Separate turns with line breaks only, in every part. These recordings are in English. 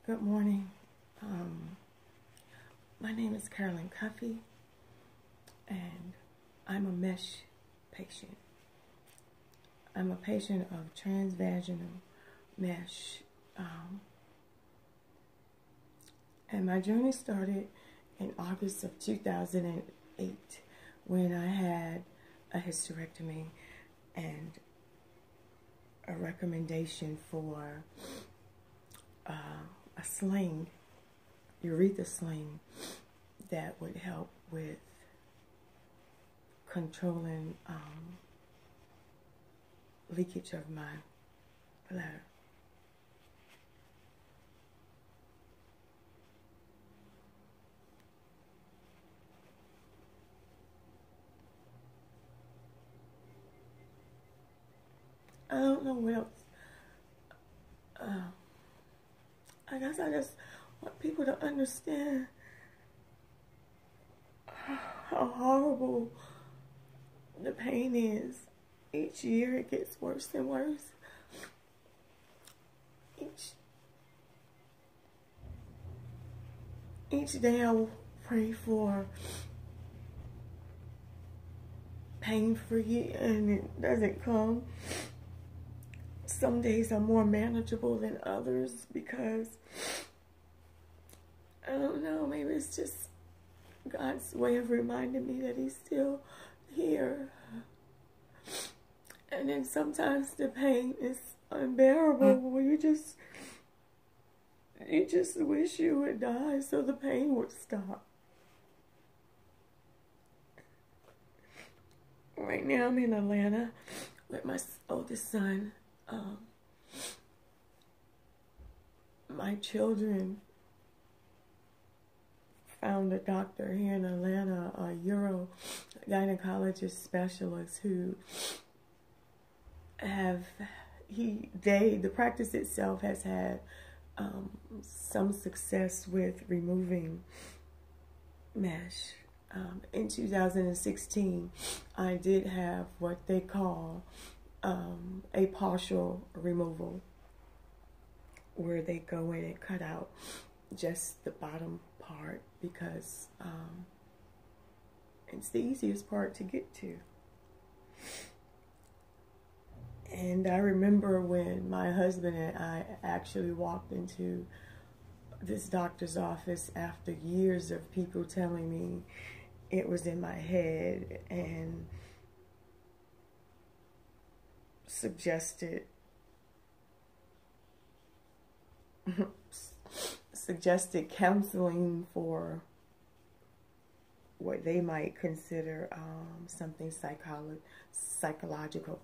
Good morning. My name is Carolyn Cuffey, and I'm a mesh patient. I'm a patient of TransVaginal mesh. And my journey started in August of 2008 when I had a hysterectomy and a recommendation for a sling, urethra sling, that would help with controlling leakage of my bladder. I don't know what else. I guess I just want people to understand how horrible the pain is. Each year it gets worse and worse. Each day I will pray for pain-free, and it doesn't come. Some days are more manageable than others because, I don't know, maybe it's just God's way of reminding me that He's still here. And then sometimes the pain is unbearable, where you just wish you would die so the pain would stop. Right now I'm in Atlanta with my oldest son. My children found a doctor here in Atlanta, a gynecologist specialist, who the practice itself has had some success with removing mesh. In 2016, I did have what they call a partial removal, where they go in and cut out just the bottom part because it's the easiest part to get to. And I remember when my husband and I actually walked into this doctor's office after years of people telling me it was in my head and suggested counseling for what they might consider something psychological.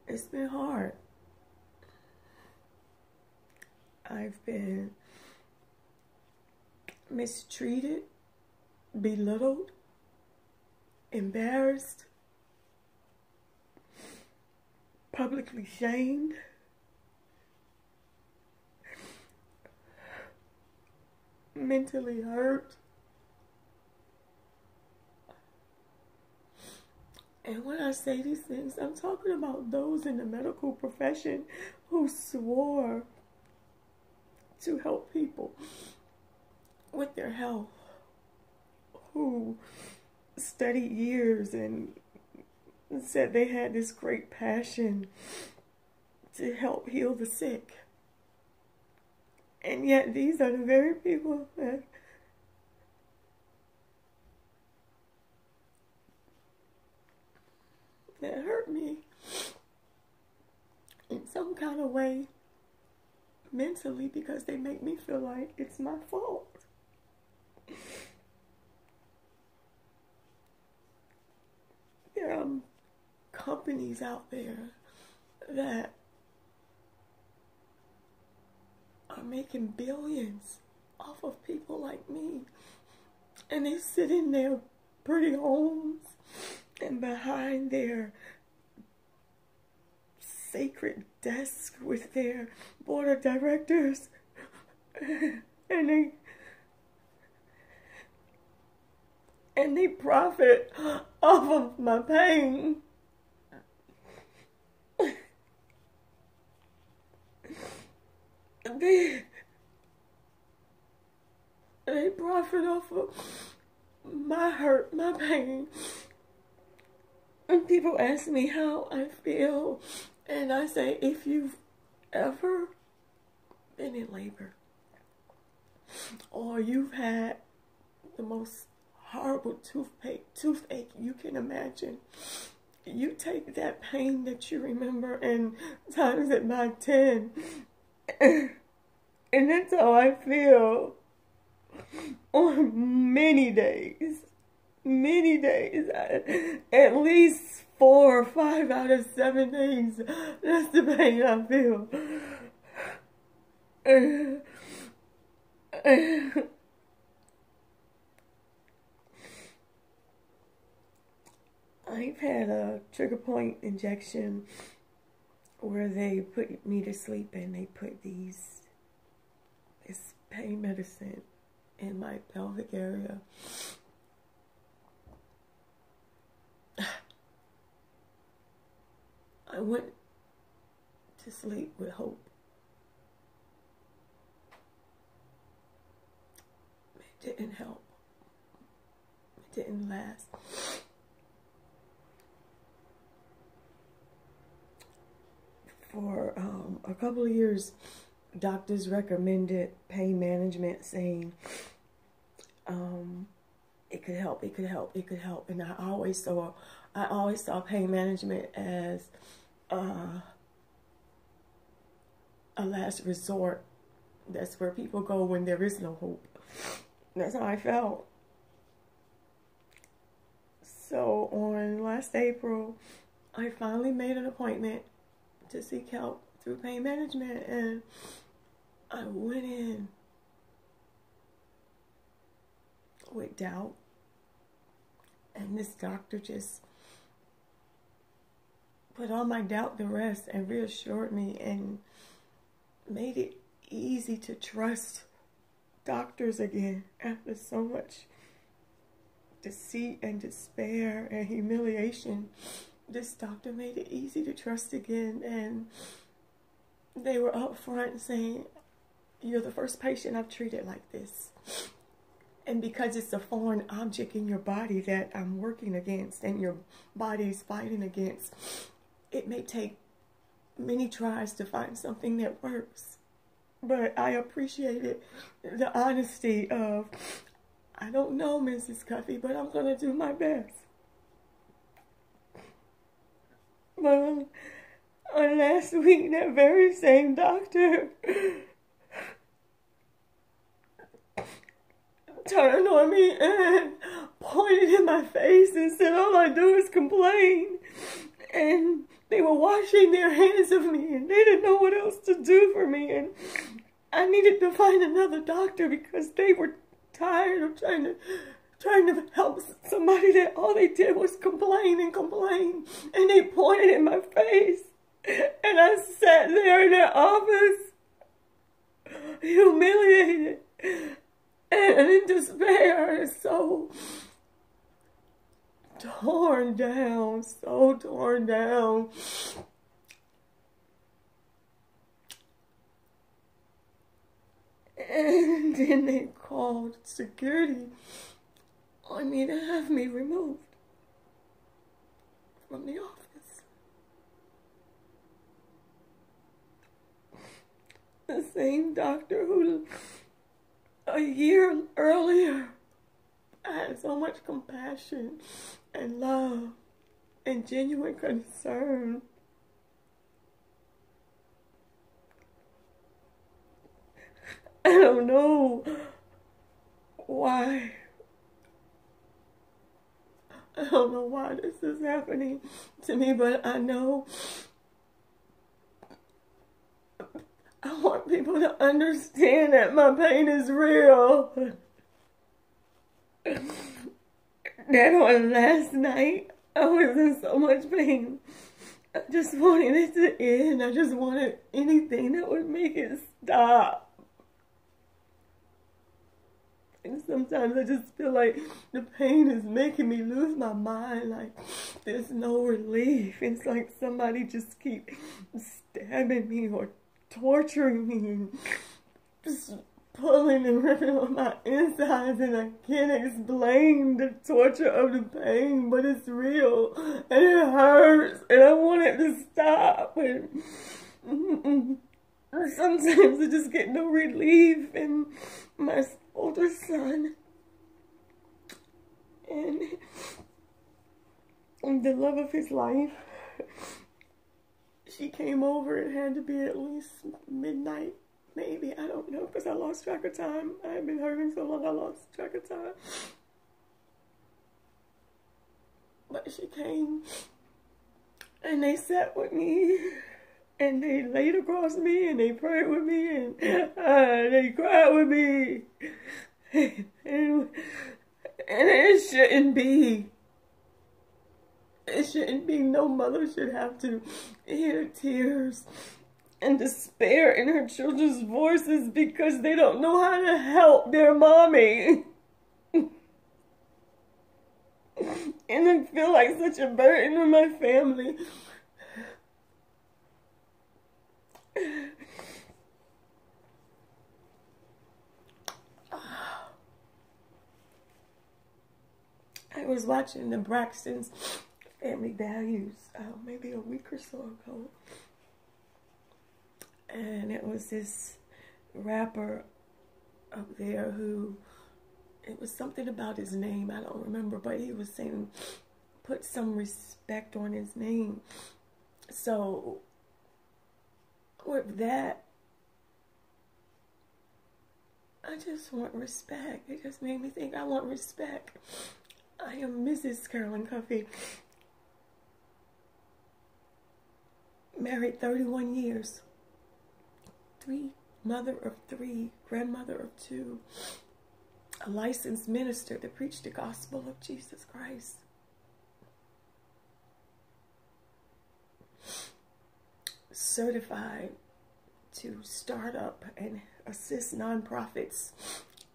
It's been hard. I've been mistreated, belittled, embarrassed, publicly shamed, mentally hurt. And when I say these things, I'm talking about those in the medical profession who swore to help people with their health, who studied years and said they had this great passion to help heal the sick. And yet these are the very people that hurt me in some kind of way mentally, because they make me feel like it's my fault. There are companies out there that are making billions off of people like me, and they sit in their pretty homes and behind their sacred desk with their board of directors, and they profit off of my pain. they profit off of my hurt, my pain. And people ask me how I feel, and I say, if you've ever been in labor, or you've had the most horrible toothache you can imagine, you take that pain that you remember and times it by 10, and that's how I feel on many days. Many days, at least 4 or 5 out of 7 days, that's the pain I feel. I've had a trigger point injection where they put me to sleep and they put this pain medicine in my pelvic area. I went to sleep with hope. It didn't help. It didn't last. For a couple of years, doctors recommended pain management, saying it could help, it could help, it could help. And I always saw pain management as a last resort. That's where people go when there is no hope. That's how I felt. So on last April, I finally made an appointment to seek help through pain management, and I went in with doubt, and this doctor just put all my doubt to rest and reassured me and made it easy to trust doctors again after so much deceit and despair and humiliation. This doctor made it easy to trust again, and they were up front saying, you're the first patient I've treated like this. And because it's a foreign object in your body that I'm working against and your body's fighting against, it may take many tries to find something that works. But I appreciated the honesty of, I don't know, Mrs. Cuffey, but I'm going to do my best. But on last week, that very same doctor turned on me and pointed in my face and said, all I do is complain. And they were washing their hands of me, and they didn't know what else to do for me. And I needed to find another doctor because they were tired of trying to help somebody that all they did was complain and complain. And they pointed in my face. And I sat there in their office, humiliated and in despair, and so torn down, so torn down. And then they called security on me to have me removed from the office. The same doctor who a year earlier had so much compassion and love and genuine concern. I don't know why. I don't know why this is happening to me, but I know I want people to understand that my pain is real. That on last night, I was in so much pain. I just wanted it to end. I just wanted anything that would make it stop. And sometimes I just feel like the pain is making me lose my mind. Like there's no relief. It's like somebody just keep stabbing me or torturing me and just pulling and ripping on my insides, and I can't explain the torture of the pain, but it's real and it hurts and I want it to stop. And sometimes I just get no relief. And my older son and the love of his life, she came over. It had to be at least midnight. Maybe, I don't know, because I lost track of time. I've been hurting so long I lost track of time. But she came and they sat with me and they laid across me and they prayed with me and they cried with me. And it shouldn't be. It shouldn't be. No mother should have to hear tears and despair in her children's voices because they don't know how to help their mommy. And I feel like such a burden on my family. I was watching the Braxton's Family Values maybe a week or so ago. And it was this rapper up there who, it was something about his name, I don't remember, but he was saying, put some respect on his name. So, with that, I just want respect. It just made me think, I want respect. I am Mrs. Carolyn Cuffey. Married 31 years. Mother of 3, grandmother of 2, a licensed minister to preach the gospel of Jesus Christ. Certified to start up and assist nonprofits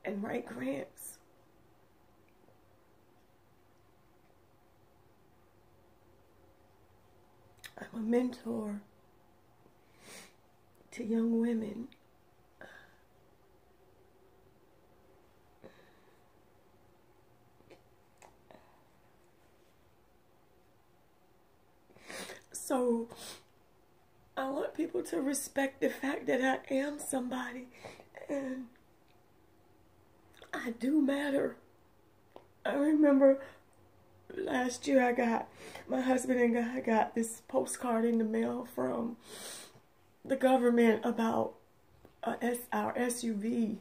and write grants. I'm a mentor to young women. So I want people to respect the fact that I am somebody and I do matter. I remember last year my husband and I got this postcard in the mail from the government about our SUV,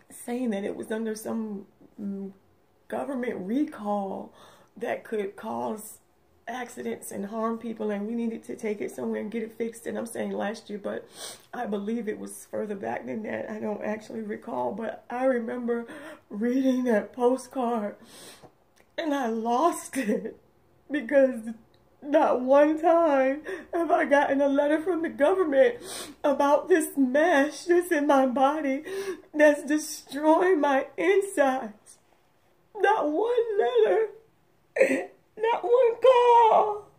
saying that it was under some government recall that could cause accidents and harm people, and we needed to take it somewhere and get it fixed. And I'm saying last year, but I believe it was further back than that. I don't actually recall, but I remember reading that postcard and I lost it because not one time have I gotten a letter from the government about this mesh that's in my body that's destroying my insides. Not one letter. Not one call.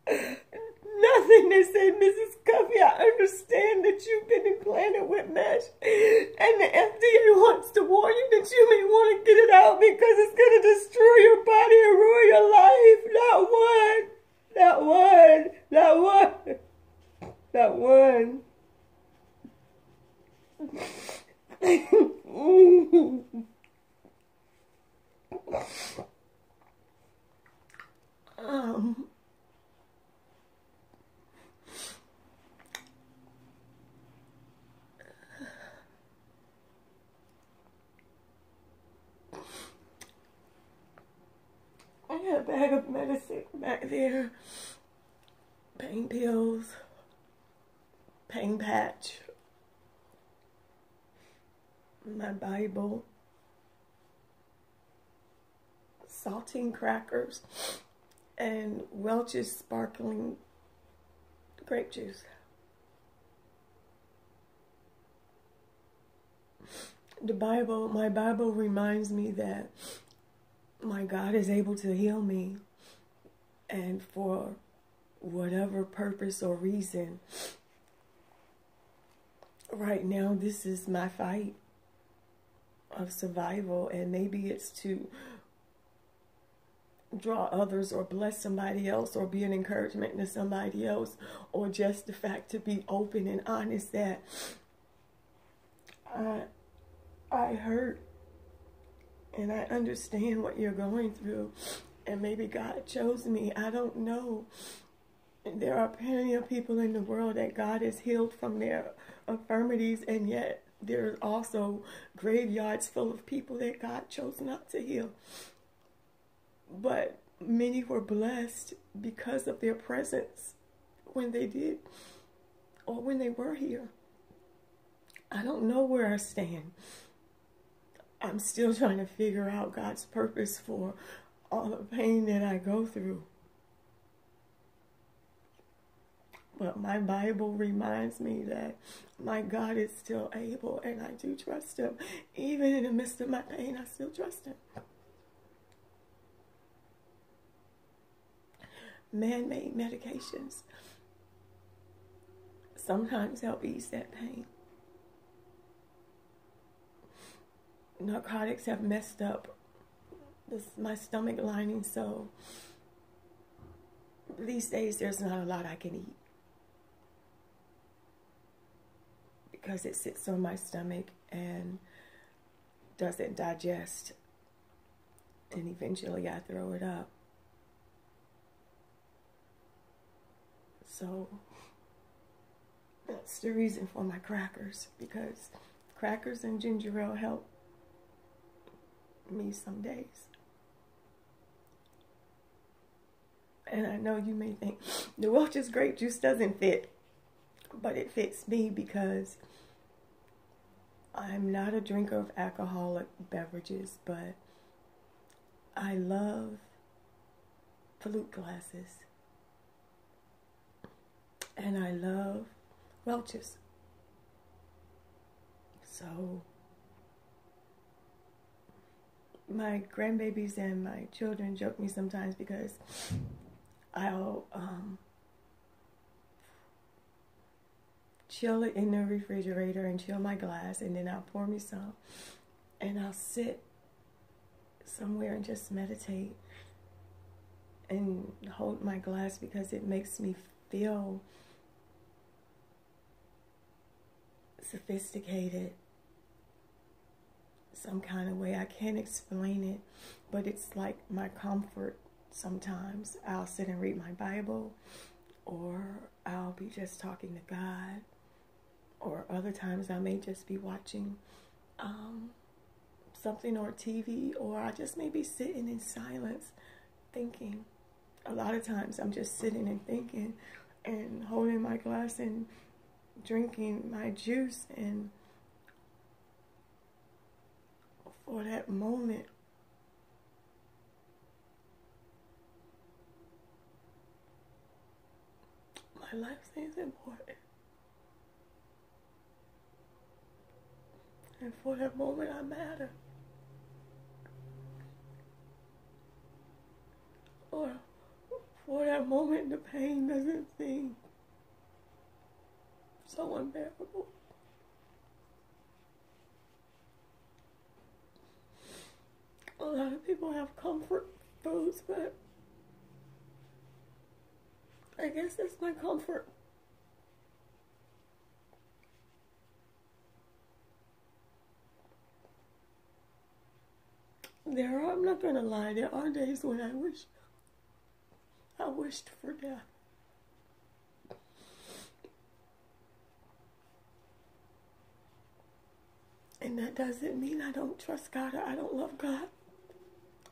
Nothing. They say, Mrs. Cuffey, I understand that you've been implanted with mesh and the FDA wants to warn you that you may want to get it out because it's going to destroy your body and ruin your life. Not one. Not one. Not one. Not one. I had a bag of medicine back there, pain pills, pain patch, my Bible, saltine crackers, and Welch's sparkling grape juice. My Bible reminds me that my God is able to heal me, and for whatever purpose or reason. Right now, this is my fight of survival, and maybe it's to draw others or bless somebody else or be an encouragement to somebody else, or just the fact to be open and honest that I hurt and I understand what you're going through, and maybe God chose me. I don't know. There are plenty of people in the world that God has healed from their infirmities, and yet there's also graveyards full of people that God chose not to heal. But many were blessed because of their presence when they did, or when they were here. I don't know where I stand. I'm still trying to figure out God's purpose for all the pain that I go through. But my Bible reminds me that my God is still able, and I do trust him. Even in the midst of my pain, I still trust him. Man-made medications sometimes help ease that pain. Narcotics have messed up my stomach lining, so these days there's not a lot I can eat because it sits on my stomach and doesn't digest, and eventually I throw it up. So that's the reason for my crackers, because crackers and ginger ale help me some days. And I know you may think the Welch's grape juice doesn't fit, but it fits me because I'm not a drinker of alcoholic beverages, but I love flute glasses. And I love Welch's. So my grandbabies and my children joke me sometimes because I'll chill it in the refrigerator and chill my glass, and then I'll pour me some, and I'll sit somewhere and just meditate and hold my glass because it makes me feel sophisticated some kind of way. I can't explain it, but it's like my comfort. Sometimes I'll sit and read my Bible, or I'll be just talking to God, or other times I may just be watching something on TV, or I just may be sitting in silence thinking. A lot of times I'm just sitting and thinking and holding my glass and drinking my juice, and for that moment my life seems important, and for that moment I matter, or for that moment the pain doesn't seem so unbearable. A lot of people have comfort foods, but I guess that's my comfort. I'm not gonna lie, there are days when I wished for death. And that doesn't mean I don't trust God or I don't love God.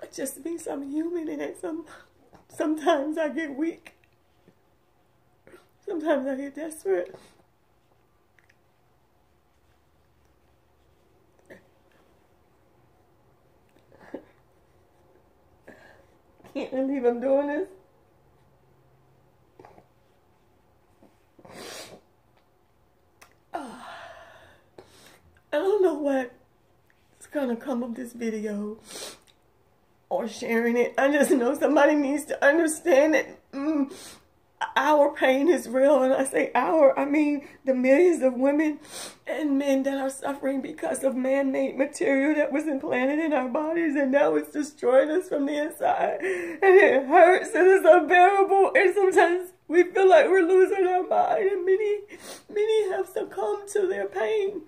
It just means I'm human, and sometimes I get weak. Sometimes I get desperate. Can't believe I'm doing this. I don't know what's gonna come of this video or sharing it. I just know somebody needs to understand it. our pain is real. And I say our, I mean the millions of women and men that are suffering because of man-made material that was implanted in our bodies, and now it's destroying us from the inside. And it hurts and it's unbearable. And sometimes we feel like we're losing our mind. And many have succumbed to their pain.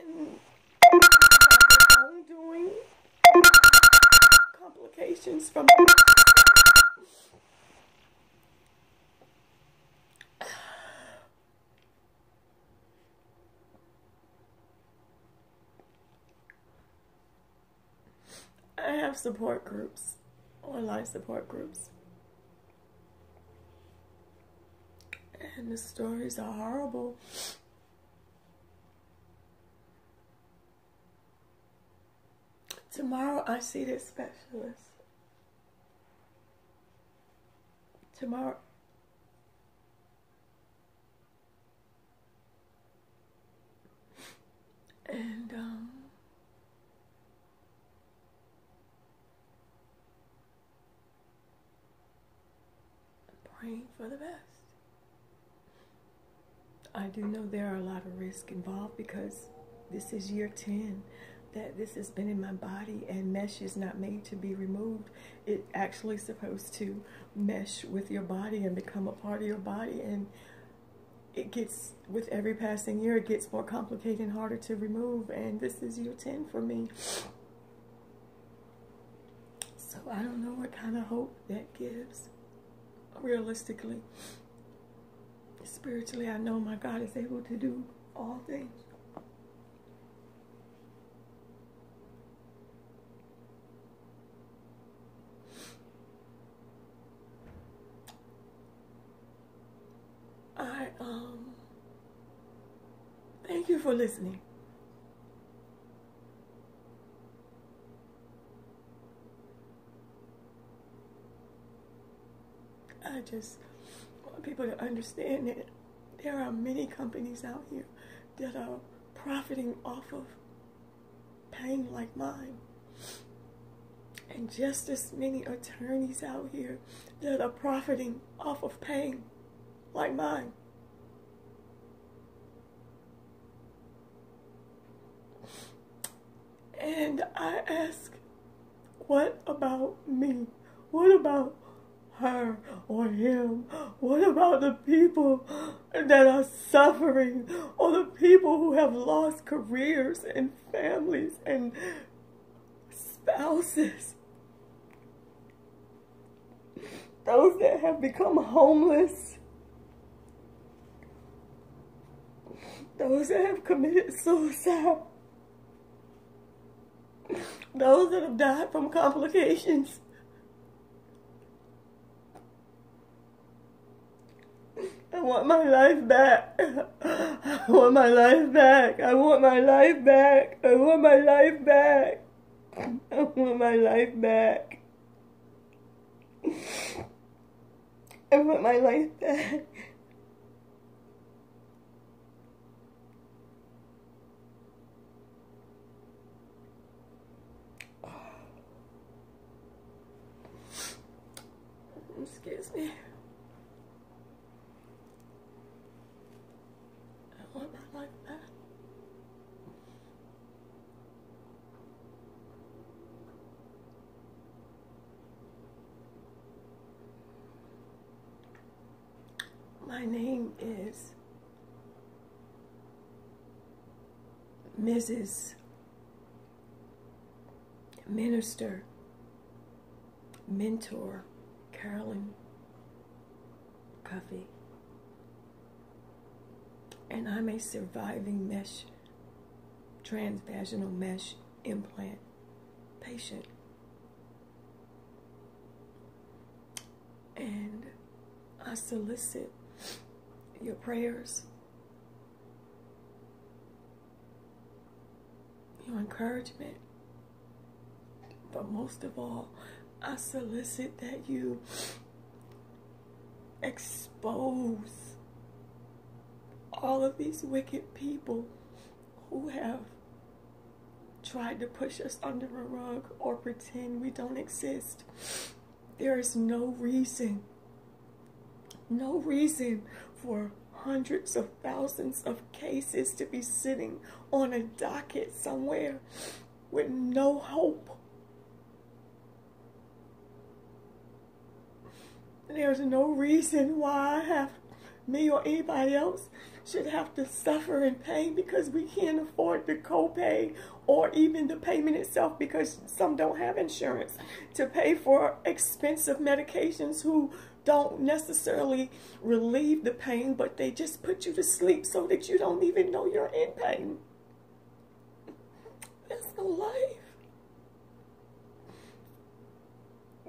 And their own doing, complications from I have support groups, online support groups, and the stories are horrible. Tomorrow I see this specialist. Tomorrow. And praying for the best. I do know there are a lot of risks involved because this is year 10 that this has been in my body, and mesh is not made to be removed. It's actually supposed to mesh with your body and become a part of your body, and it gets, with every passing year, it gets more complicated and harder to remove, and this is year 10 for me. So I don't know what kind of hope that gives. Realistically, spiritually, I know my God is able to do all things. Thank you for listening. I just want people to understand that there are many companies out here that are profiting off of pain like mine. And just as many attorneys out here that are profiting off of pain like mine. And I ask, what about me? What about her or him? What about the people that are suffering, or the people who have lost careers and families and spouses? Those that have become homeless, those that have committed suicide, those that have died from complications. I want my life back. I want my life back. I want my life back. I want my life back. I want my life back. I want my life back. Excuse me. I want my life back. My name is Mrs. Minister, Mentor, Carolyn Cuffey, and I'm a surviving mesh, transvaginal mesh implant patient. And I solicit your prayers, your encouragement, but most of all, I solicit that you expose all of these wicked people who have tried to push us under a rug or pretend we don't exist. There is no reason for hundreds of thousands of cases to be sitting on a docket somewhere with no hope. There's no reason why me or anybody else should have to suffer in pain because we can't afford the copay or even the payment itself, because some don't have insurance to pay for expensive medications who don't necessarily relieve the pain, but they just put you to sleep so that you don't even know you're in pain. That's no life.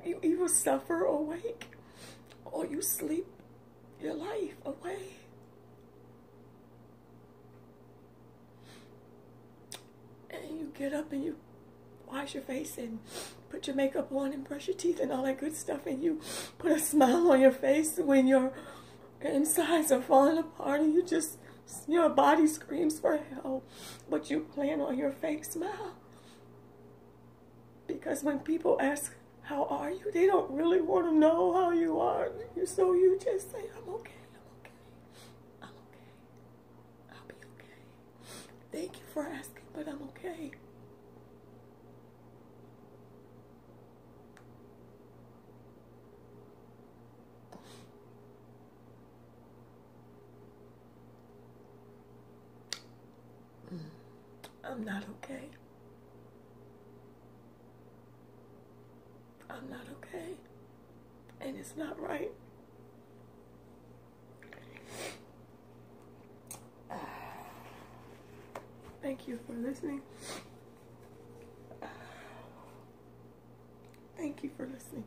You either suffer awake or you sleep your life away. And you get up and you wash your face and put your makeup on and brush your teeth and all that good stuff, and you put a smile on your face when your insides are falling apart and your body screams for help, but you plan on your fake smile. Because when people ask, how are you? They don't really want to know how you are. So you just say, I'm okay, I'm okay, I'll be okay. Thank you for asking, but I'm okay. I'm not okay. I'm not okay. And it's not right. Thank you for listening. Thank you for listening.